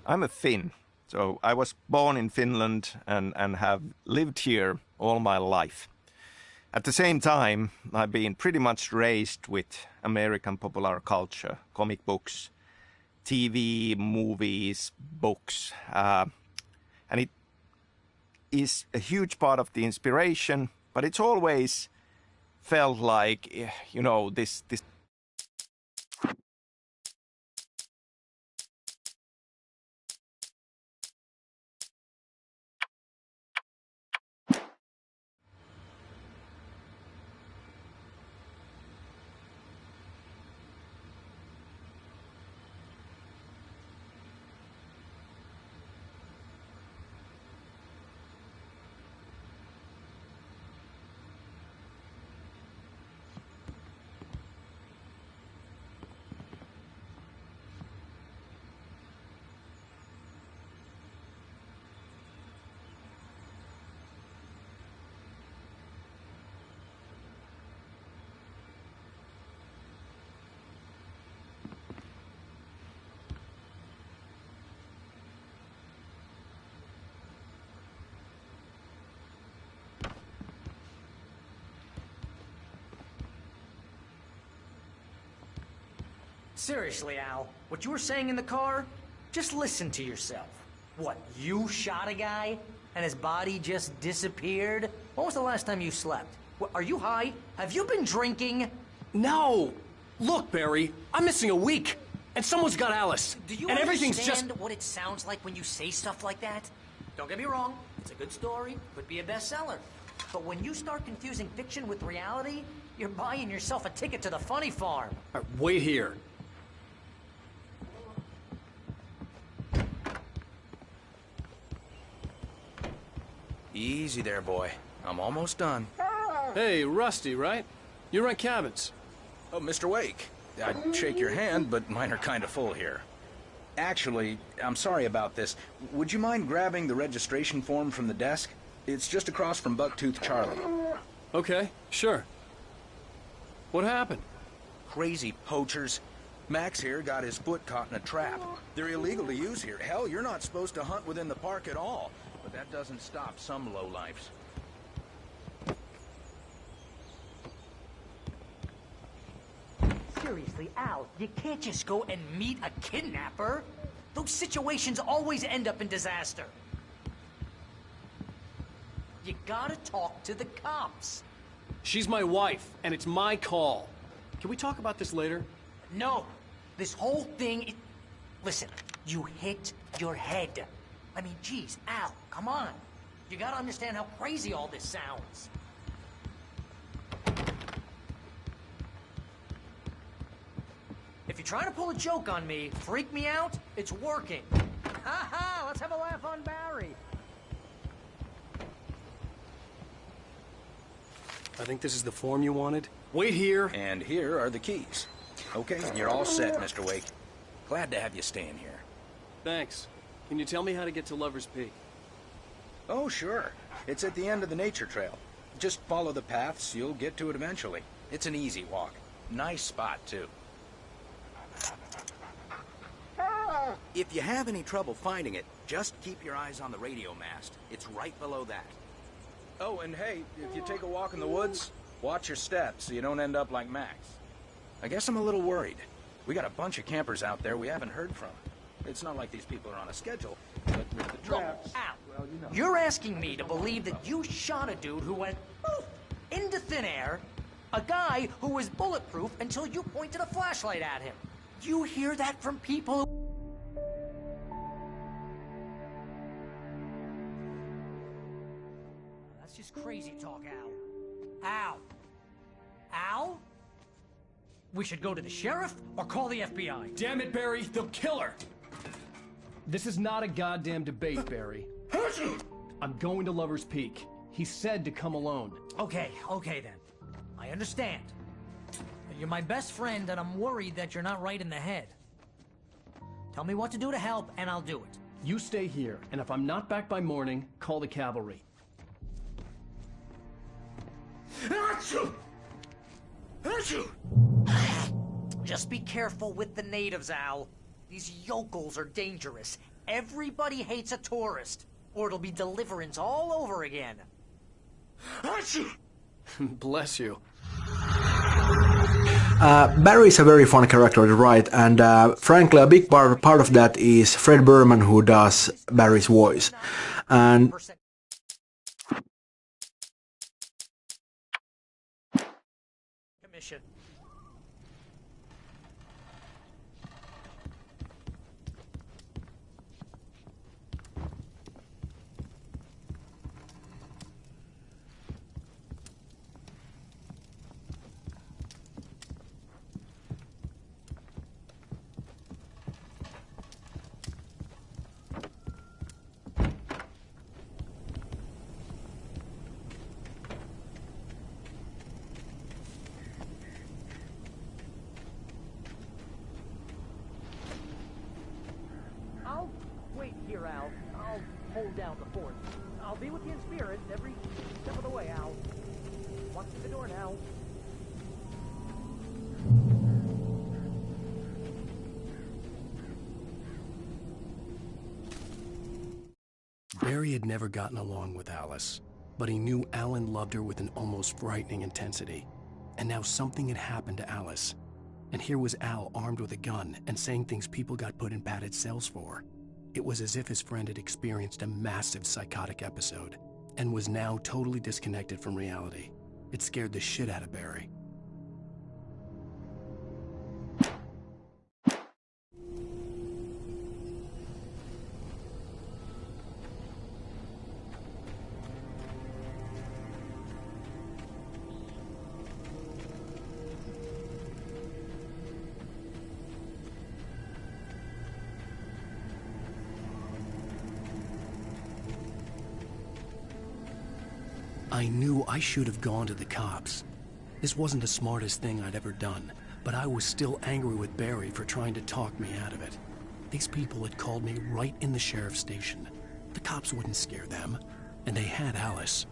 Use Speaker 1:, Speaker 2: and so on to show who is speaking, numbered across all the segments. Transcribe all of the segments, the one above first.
Speaker 1: I'm a Finn, so I was born in Finland and have lived here all my life. At the same time, I've been pretty much raised with American popular culture, comic books, TV, movies, books, and it is a huge part of the inspiration, but it's always felt like, this
Speaker 2: Seriously, Al, what you were saying in the car, just listen to yourself. What, you shot a guy and his body just disappeared? When was the last time you slept? What, are you high? Have you been drinking?
Speaker 3: No! Look, Barry, I'm missing a week, and someone's got Alice.
Speaker 2: Do you
Speaker 3: and everything's
Speaker 2: understand
Speaker 3: just...
Speaker 2: what it sounds like when you say stuff like that? Don't get me wrong, it's a good story, could be a bestseller. But when you start confusing fiction with reality, you're buying yourself a ticket to the funny farm.
Speaker 3: All right, wait here.
Speaker 4: Easy there, boy. I'm almost done.
Speaker 3: Hey, Rusty, right? You rent cabins.
Speaker 4: Oh, Mr. Wake. I'd shake your hand, but mine are kind of full here. Actually, I'm sorry about this. Would you mind grabbing the registration form from the desk? It's just across from Bucktooth Charlie.
Speaker 3: Okay, sure. What happened?
Speaker 4: Crazy poachers. Max here got his foot caught in a trap. They're illegal to use here. Hell, you're not supposed to hunt within the park at all. But that doesn't stop some lowlifes.
Speaker 2: Seriously, Al, you can't just go and meet a kidnapper. Those situations always end up in disaster. You gotta talk to the cops.
Speaker 3: She's my wife, and it's my call. Can we talk about this later?
Speaker 2: No, this whole thing... Listen, you hit your head. I mean, geez, Al, come on. You gotta understand how crazy all this sounds. If you're trying to pull a joke on me, freak me out, it's working. Ha ha, let's have a laugh on Barry.
Speaker 3: I think this is the form you wanted. Wait here.
Speaker 4: And here are the keys. Okay, you're all set, Mr. Wake. Glad to have you staying here.
Speaker 3: Thanks. Can you tell me how to get to Lover's Peak?
Speaker 4: Oh, sure. It's at the end of the nature trail. Just follow the paths, you'll get to it eventually. It's an easy walk. Nice spot, too. If you have any trouble finding it, just keep your eyes on the radio mast. It's right below that. Oh, and hey, if you take a walk in the woods, watch your steps so you don't end up like Max. I guess I'm a little worried. We got a bunch of campers out there we haven't heard from. It's not like these people are on a schedule, but with the traps...
Speaker 2: Al, you're asking me to believe that you shot a dude who went poof into thin air, a guy who was bulletproof until you pointed a flashlight at him. You hear that from people who... That's just crazy talk, Al. Al? Al? We should go to the sheriff or call the FBI.
Speaker 3: Damn it, Barry, they'll kill her! This is not a goddamn debate, Barry. I'm going to Lover's Peak. He said to come alone.
Speaker 2: Okay then. I understand. You're my best friend, and I'm worried that you're not right in the head. Tell me what to do to help, and I'll do it.
Speaker 3: You stay here, and if I'm not back by morning, call the cavalry.
Speaker 2: Just be careful with the natives, Al. These yokels are dangerous. Everybody hates a tourist, or it'll be Deliverance all over again.
Speaker 3: Bless you.
Speaker 5: Barry is a very fun character to write, and frankly, a big part of that is Fred Berman, who does Barry's voice. And
Speaker 2: Commission. I'll wait here, Al. I'll hold down the fort. I'll be with you in spirit every step of the way, Al. Walk through the door now.
Speaker 3: Barry had never gotten along with Alice, but he knew Alan loved her with an almost frightening intensity. And now something had happened to Alice. And here was Al armed with a gun and saying things people got put in padded cells for. It was as if his friend had experienced a massive psychotic episode and was now totally disconnected from reality. It scared the shit out of Barry. I knew I should have gone to the cops. This wasn't the smartest thing I'd ever done, but I was still angry with Barry for trying to talk me out of it. These people had called me right in the sheriff's station. The cops wouldn't scare them, and they had Alice.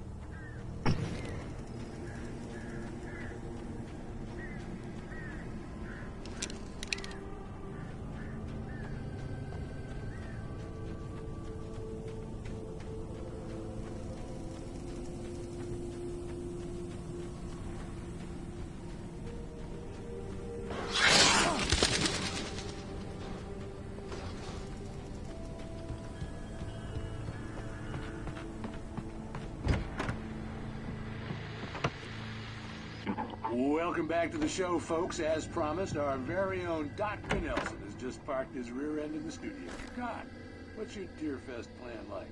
Speaker 6: Welcome back to the show, folks. As promised, our very own Dr. Nelson has just parked his rear end in the studio. God, what's your Deerfest plan like?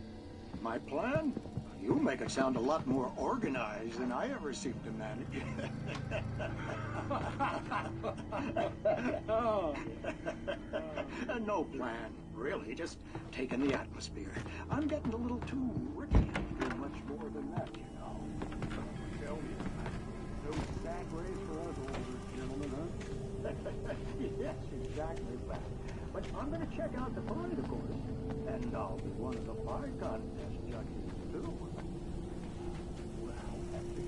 Speaker 7: My plan? You make it sound a lot more organized than I ever seem to manage. No plan, really. Just taking the atmosphere. I'm getting a little too rich to do much more than that, you know. Tell me about it. No sack race for us older gentlemen, huh? Yes, exactly that. But I'm going to check out the parade, of course. And I'll be one of the pie contest judges, too. Well, that's it.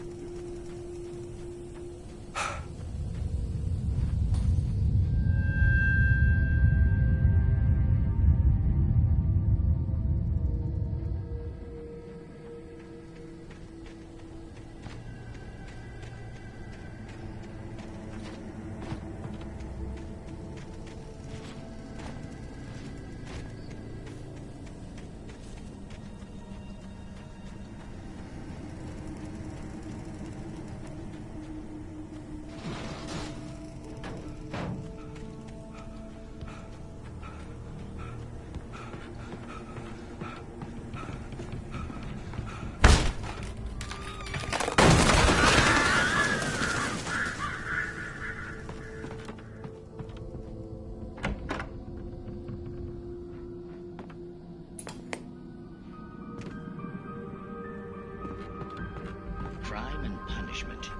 Speaker 8: Crime and punishment.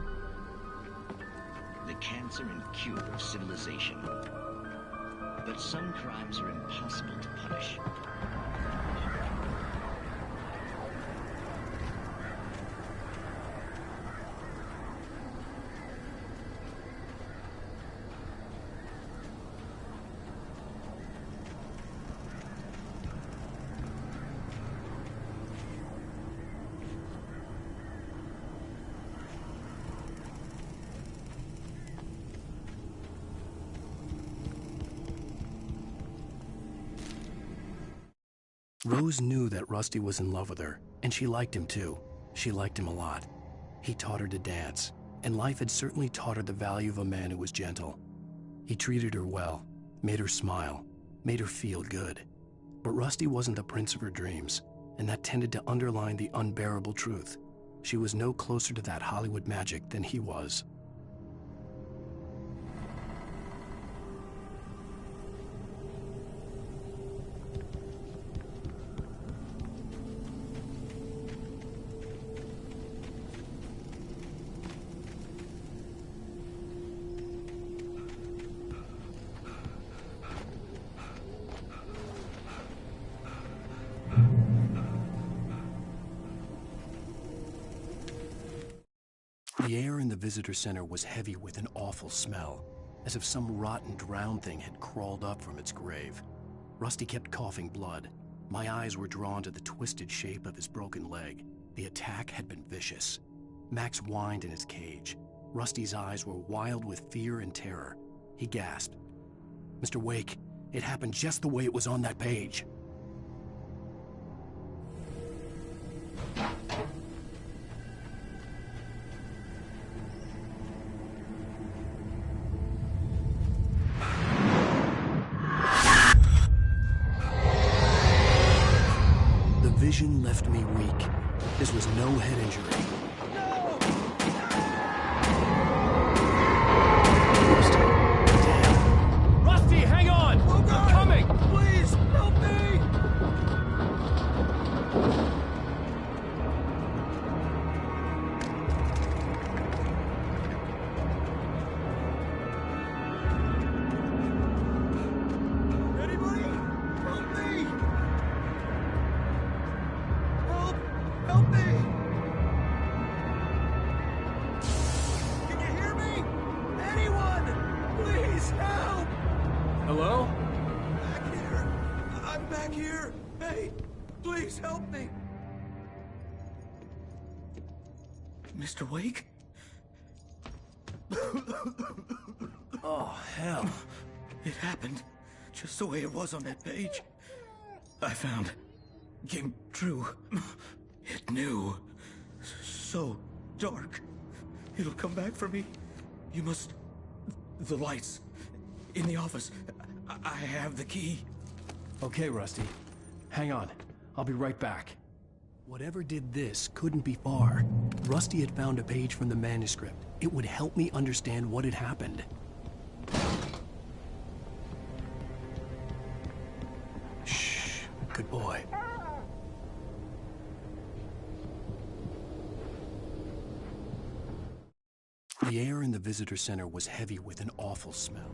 Speaker 8: The cancer and cure of civilization. But some crimes are impossible to punish.
Speaker 3: Rose knew that Rusty was in love with her, and she liked him too. She liked him a lot. He taught her to dance, and life had certainly taught her the value of a man who was gentle. He treated her well, made her smile, made her feel good. But Rusty wasn't the prince of her dreams, and that tended to underline the unbearable truth. She was no closer to that Hollywood magic than he was. The air in the visitor center was heavy with an awful smell, as if some rotten drowned thing had crawled up from its grave. Rusty kept coughing blood. My eyes were drawn to the twisted shape of his broken leg. The attack had been vicious. Max whined in his cage. Rusty's eyes were wild with fear and terror. He gasped. "Mr. Wake, it happened just the way it was on that page." Vision left me weak. This was no head injury. Damn.
Speaker 9: Rusty, hang on!
Speaker 4: Oh, God!
Speaker 9: I'm coming!
Speaker 4: Please, help me! Anybody? Help me! Help me! Can you hear me? Anyone! Please help!
Speaker 9: Hello?
Speaker 4: Back here! I'm back here! Hey, please help me! Mr. Wake?
Speaker 3: Oh, hell.
Speaker 4: It happened just the way it was on that page. I found. Came true. It knew. So dark. It'll come back for me. You must... The lights. In the office. I have the key.
Speaker 3: Okay, Rusty. Hang on. I'll be right back. Whatever did this couldn't be far. Rusty had found a page from the manuscript. It would help me understand what had happened. Shh. Good boy. The air in the visitor center was heavy with an awful smell.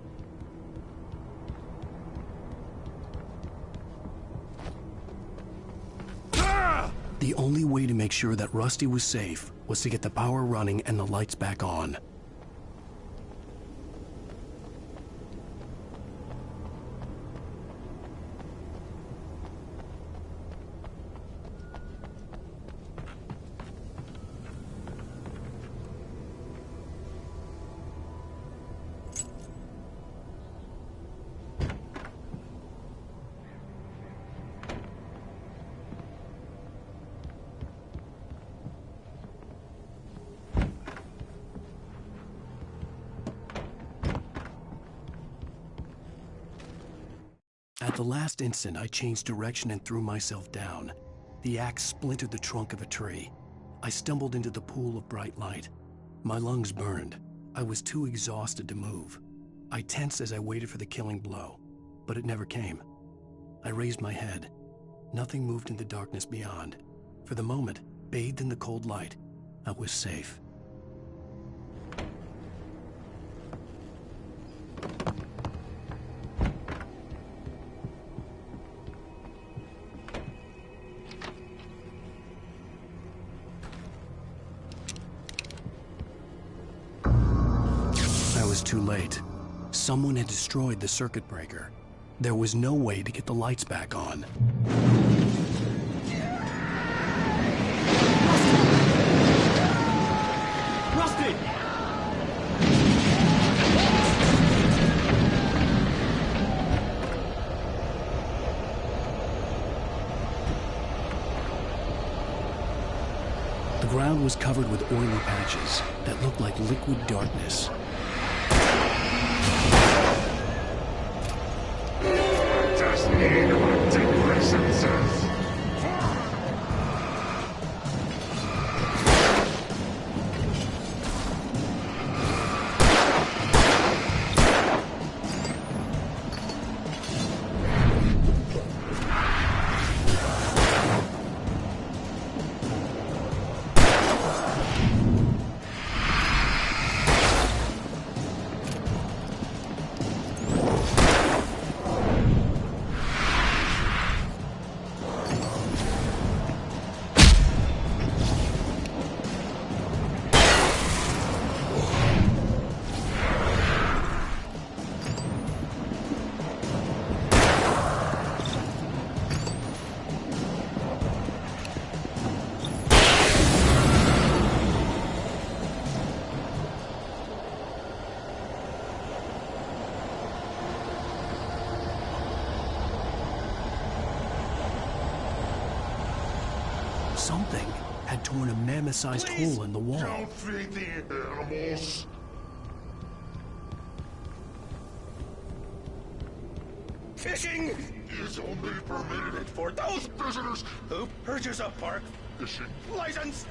Speaker 3: The only way to make sure that Rusty was safe was to get the power running and the lights back on. At the last instant, I changed direction and threw myself down. The axe splintered the trunk of a tree. I stumbled into the pool of bright light. My lungs burned. I was too exhausted to move. I tensed as I waited for the killing blow, but it never came. I raised my head. Nothing moved in the darkness beyond. For the moment, bathed in the cold light, I was safe. Too late. Someone had destroyed the circuit breaker. There was no way to get the lights back on.
Speaker 9: Rusty!
Speaker 3: ground was covered with oily patches that looked like liquid darkness.
Speaker 10: Just need hunting licenses.
Speaker 3: Something had torn a mammoth-sized hole in the wall.
Speaker 10: Don't feed the animals.
Speaker 4: Fishing
Speaker 10: Is only permitted
Speaker 4: for those
Speaker 10: visitors.
Speaker 4: who purchase a park
Speaker 10: Fishing.
Speaker 4: license.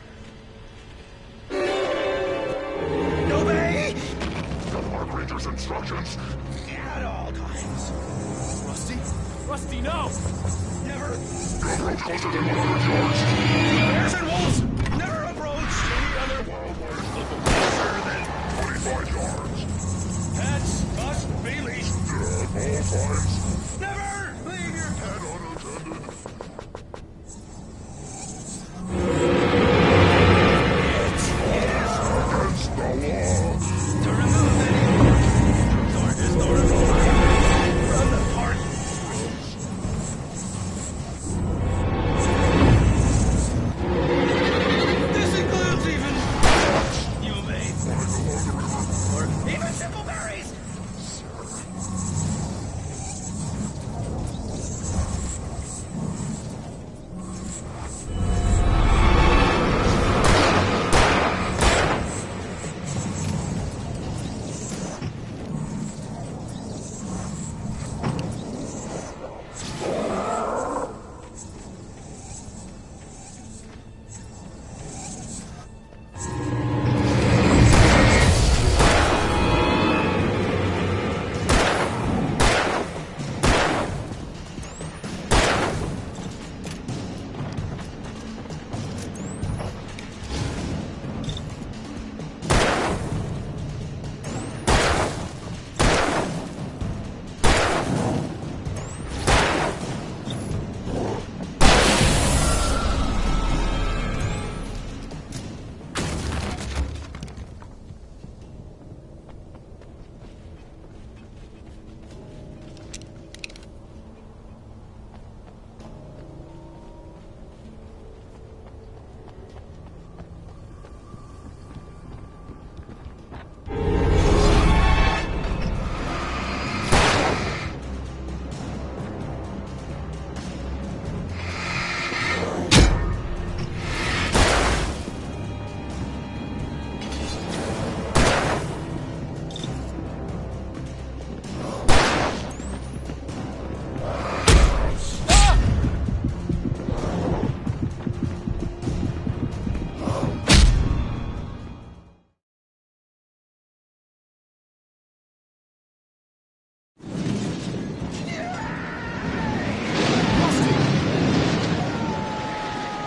Speaker 4: Obey
Speaker 10: The park ranger's instructions.
Speaker 4: at all times.
Speaker 9: Rusty? Rusty, no!
Speaker 4: Never.
Speaker 10: Don't approach closer than 100 yards.
Speaker 4: Bears and wolves. Never approach any other
Speaker 10: Wildlife closer than 25 yards.
Speaker 4: pets. Must be leashed.
Speaker 10: At all times.
Speaker 4: Never leave your
Speaker 10: And unattended. Against the law.
Speaker 4: to remove any tortoise or from the park. This includes even you may or even simple berries.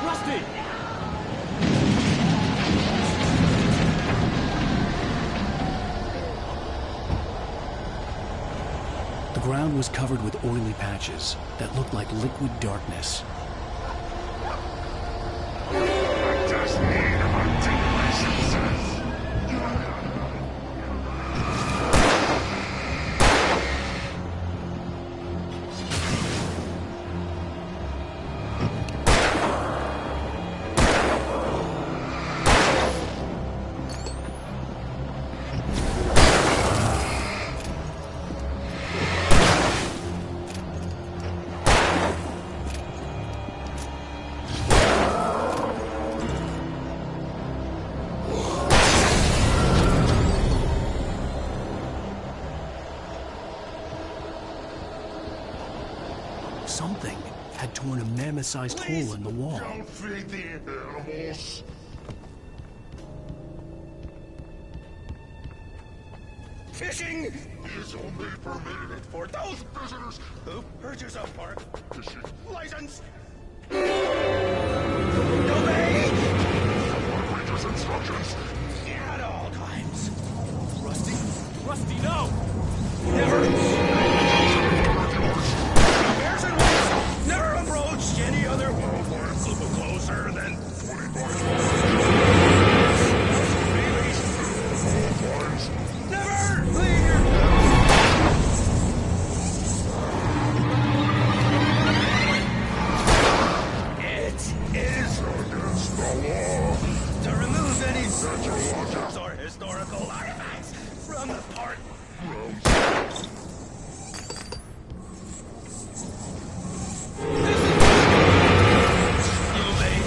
Speaker 9: Rusty!
Speaker 3: The ground was covered with oily patches that looked like liquid darkness.
Speaker 10: Just need hunting licenses.
Speaker 3: Something had torn a mammoth-sized hole in the wall.
Speaker 10: Don't feed the animals.
Speaker 4: Fishing
Speaker 10: Is only permitted
Speaker 4: for those
Speaker 10: visitors.
Speaker 4: who purchase a park
Speaker 10: Fishing.
Speaker 4: license. Obey
Speaker 10: Rangers' instructions.
Speaker 4: at all times.
Speaker 9: Rusty? Rusty, no!
Speaker 4: Never. Bears and wolves never approached any other wildlife closer than
Speaker 10: 25 yards.
Speaker 4: never leave your It is
Speaker 10: Against the law.
Speaker 4: to remove any structures or historical artifacts from the park. You obey.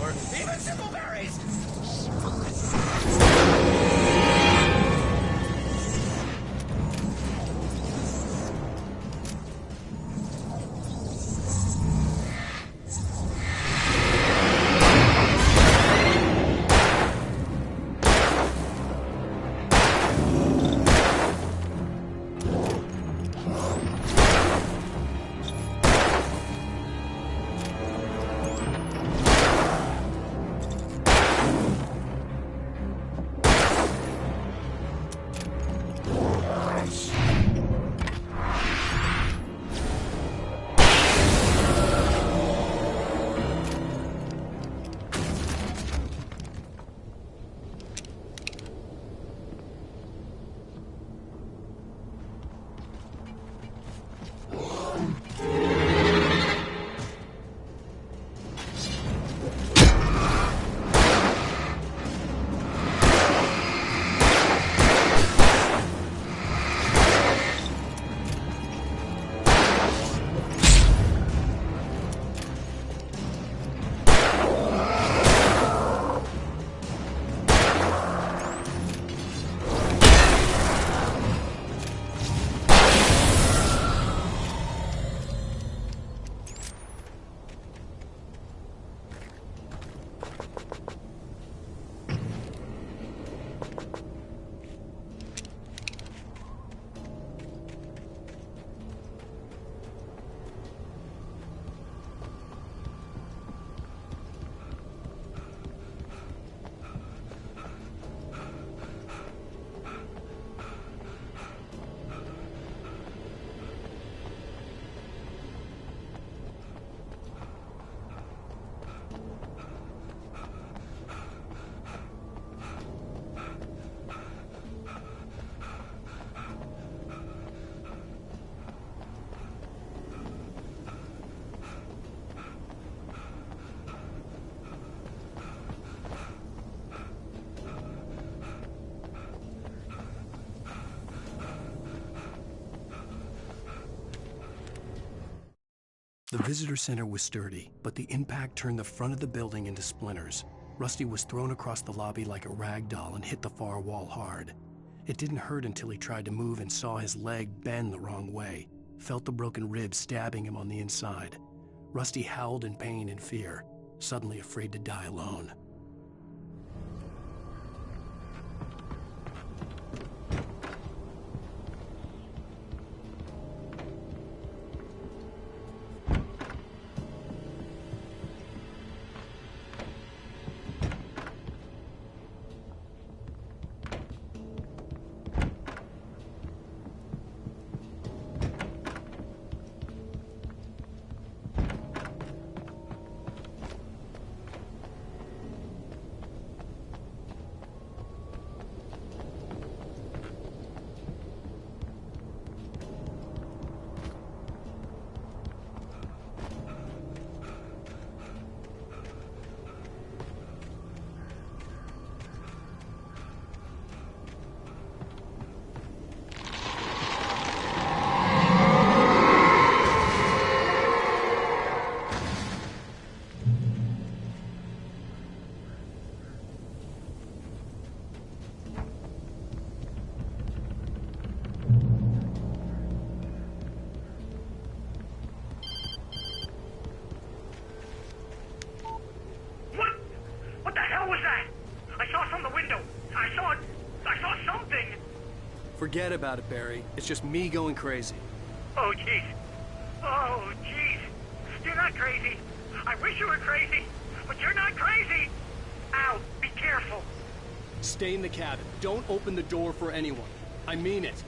Speaker 4: Or even simple berries.
Speaker 3: The visitor center was sturdy, but the impact turned the front of the building into splinters. Rusty was thrown across the lobby like a rag doll and hit the far wall hard. It didn't hurt until he tried to move and saw his leg bend the wrong way, felt the broken ribs stabbing him on the inside. Rusty howled in pain and fear, suddenly afraid to die alone. Forget about it, Barry. It's just me going crazy.
Speaker 11: Oh, jeez. Oh, jeez. You're not crazy. I wish you were crazy, but you're not crazy. Al, be careful.
Speaker 3: Stay in the cabin. Don't open the door for anyone. I mean it.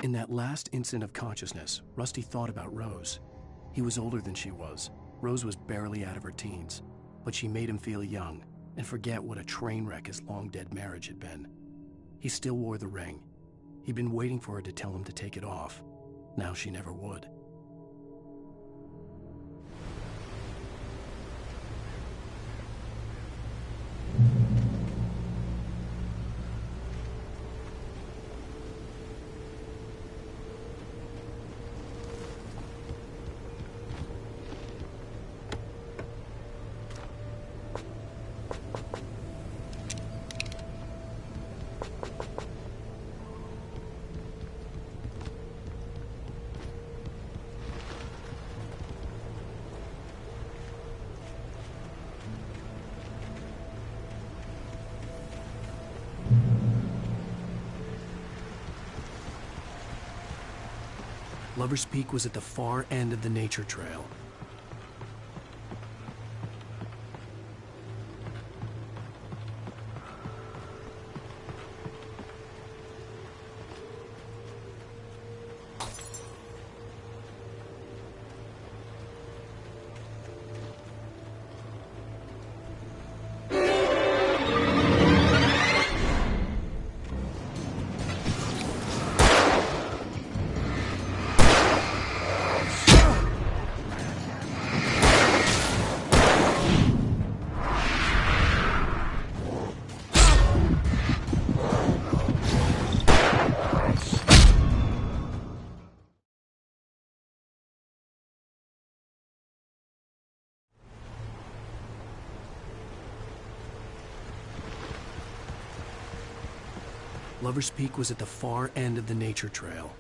Speaker 3: In that last instant of consciousness, Rusty thought about Rose. He was older than she was. Rose was barely out of her teens, but she made him feel young and forget what a train wreck his long-dead marriage had been. He still wore the ring. He'd been waiting for her to tell him to take it off. Now she never would. Lover's Peak was at the far end of the nature trail. Lover's Peak was at the far end of the nature trail.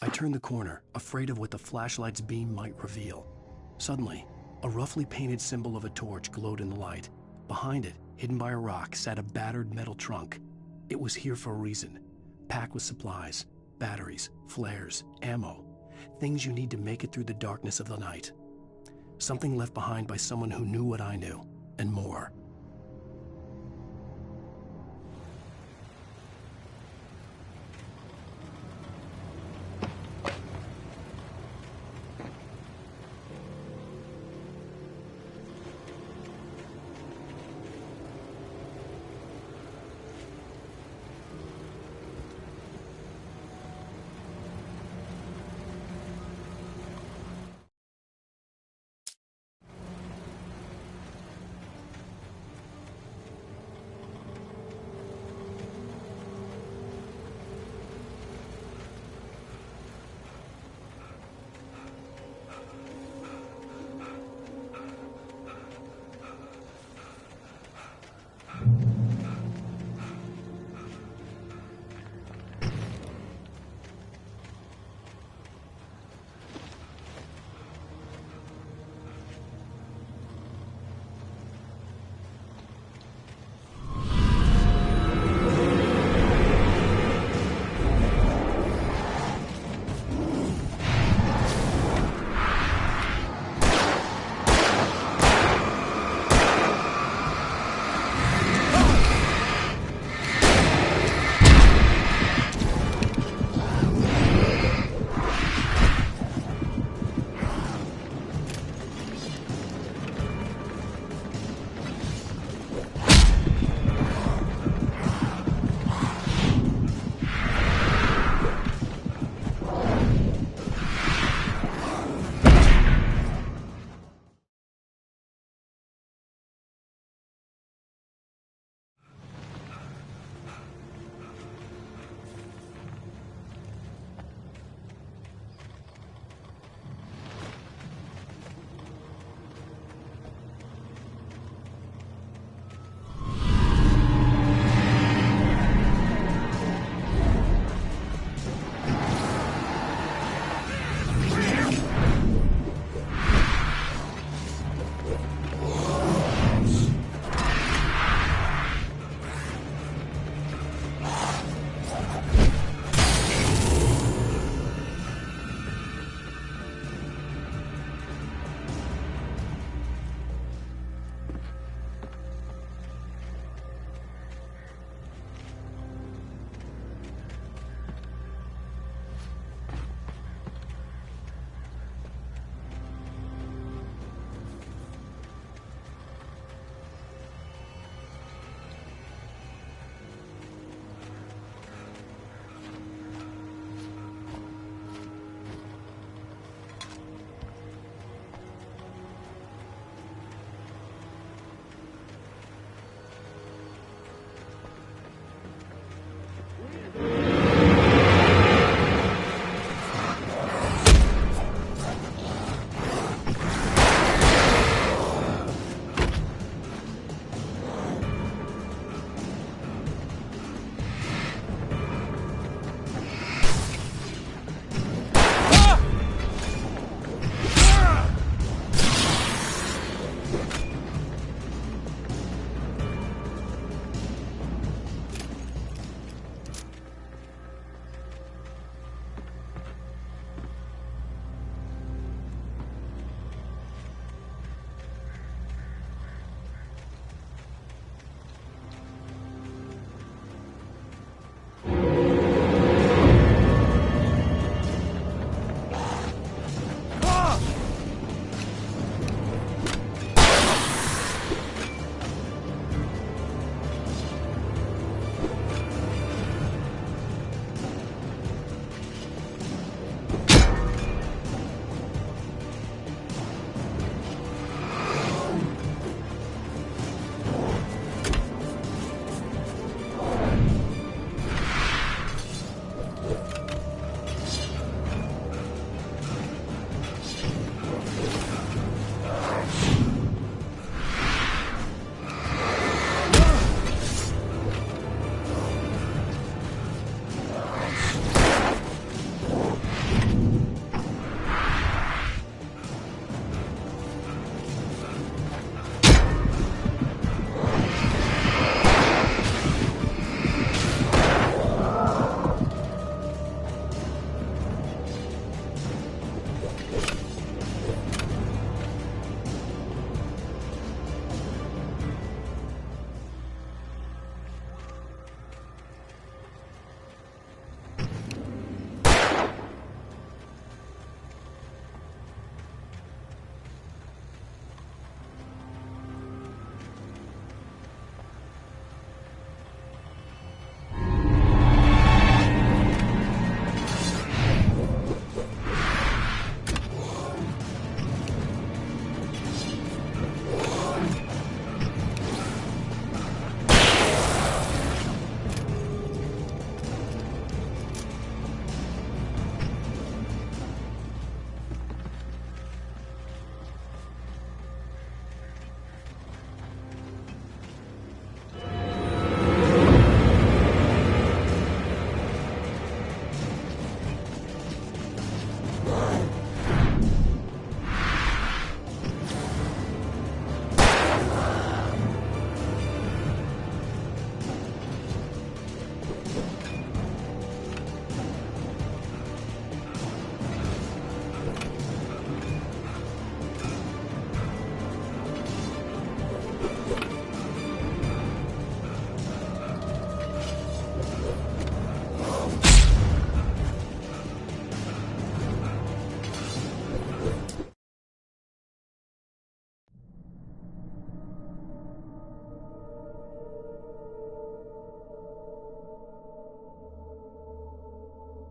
Speaker 3: I turned the corner, afraid of what the flashlight's beam might reveal. Suddenly, a roughly painted symbol of a torch glowed in the light. Behind it, hidden by a rock, sat a battered metal trunk. It was here for a reason, packed with supplies, batteries, flares, ammo, things you need to make it through the darkness of the night. Something left behind by someone who knew what I knew, and more.